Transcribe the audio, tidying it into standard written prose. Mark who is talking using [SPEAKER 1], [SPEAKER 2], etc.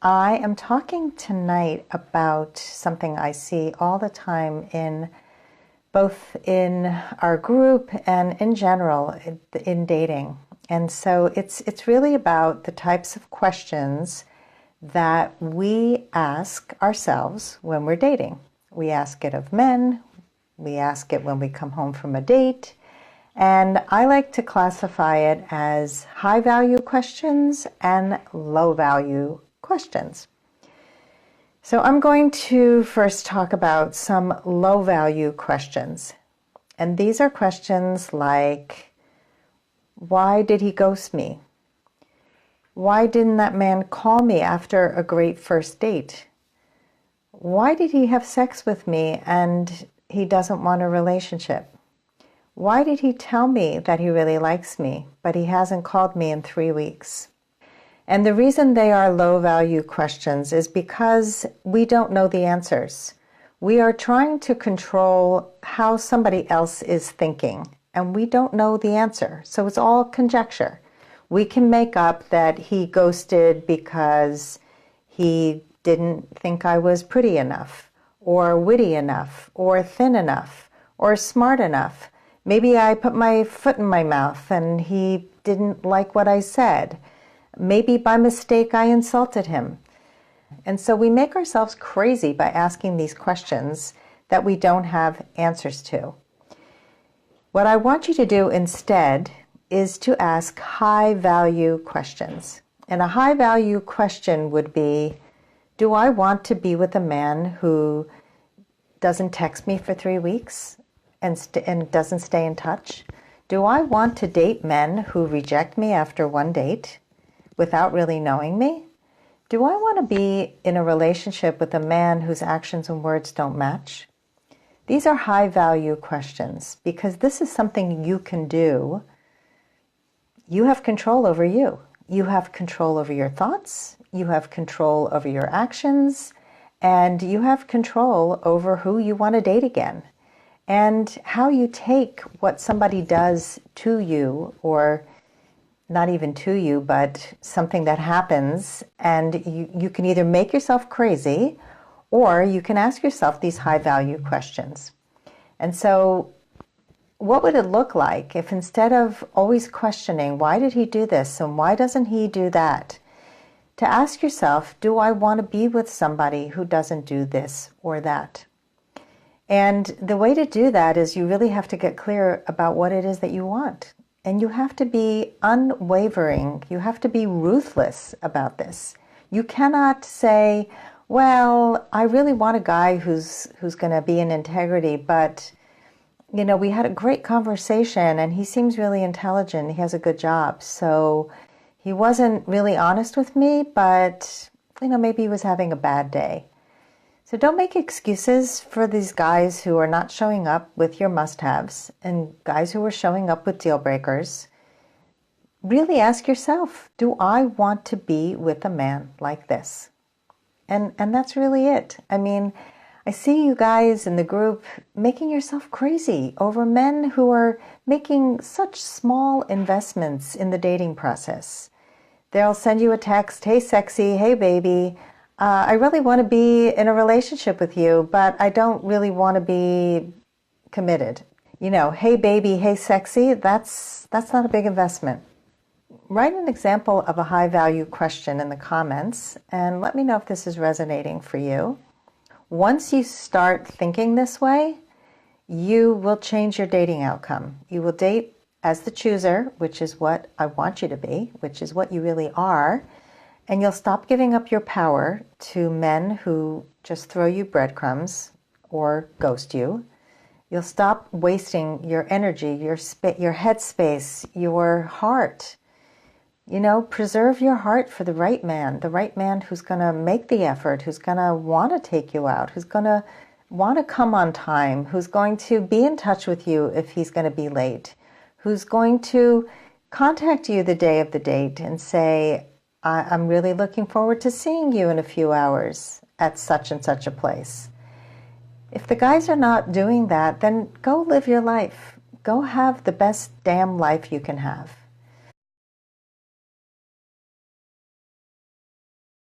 [SPEAKER 1] I am talking tonight about something I see all the time both in our group and in general in dating. And so it's really about the types of questions that we ask ourselves when we're dating. We ask it of men, we ask it when we come home from a date, and I like to classify it as high-value questions and low-value questions. So I'm going to first talk about some low-value questions. And these are questions like, why did he ghost me? Why didn't that man call me after a great first date? Why did he have sex with me and he doesn't want a relationship? Why did he tell me that he really likes me, but he hasn't called me in 3 weeks? And the reason they are low-value questions is because we don't know the answers. We are trying to control how somebody else is thinking, and we don't know the answer. So it's all conjecture. We can make up that he ghosted because he didn't think I was pretty enough, or witty enough, or thin enough, or smart enough. Maybe I put my foot in my mouth and he didn't like what I said. Maybe by mistake I insulted him. And so we make ourselves crazy by asking these questions that we don't have answers to. What I want you to do instead is to ask high-value questions. And a high-value question would be, do I want to be with a man who doesn't text me for 3 weeks and doesn't stay in touch? Do I want to date men who reject me after one date without really knowing me? Do I want to be in a relationship with a man whose actions and words don't match? These are high-value questions because this is something you can do. You have control over you. You have control over your thoughts, you have control over your actions, and you have control over who you want to date again. And how you take what somebody does to you, or not even to you, but something that happens, and you can either make yourself crazy, or you can ask yourself these high-value questions. And so what would it look like if instead of always questioning, why did he do this and why doesn't he do that, to ask yourself, do I want to be with somebody who doesn't do this or that? And the way to do that is you really have to get clear about what it is that you want. And you have to be unwavering. You have to be ruthless about this. You cannot say, well, I really want a guy who's going to be in integrity, but we had a great conversation and he seems really intelligent. He has a good job. So he wasn't really honest with me, but, maybe he was having a bad day. So don't make excuses for these guys who are not showing up with your must-haves and guys who are showing up with deal breakers. Really ask yourself, do I want to be with a man like this? And that's really it. I see you guys in the group making yourself crazy over men who are making such small investments in the dating process. They'll send you a text, hey sexy, hey baby, I really want to be in a relationship with you, but I don't really want to be committed. Hey baby, hey sexy, that's not a big investment. Write an example of a high-value question in the comments and let me know if this is resonating for you. Once you start thinking this way, you will change your dating outcome. You will date as the chooser, which is what I want you to be, which is what you really are, and you'll stop giving up your power to men who just throw you breadcrumbs or ghost you. You'll stop wasting your energy, your headspace, your heart. Preserve your heart for the right man who's going to make the effort, who's going to want to take you out, who's going to want to come on time, who's going to be in touch with you if he's going to be late, who's going to contact you the day of the date and say, I'm really looking forward to seeing you in a few hours at such and such a place. If the guys are not doing that, then go live your life. Go have the best damn life you can have.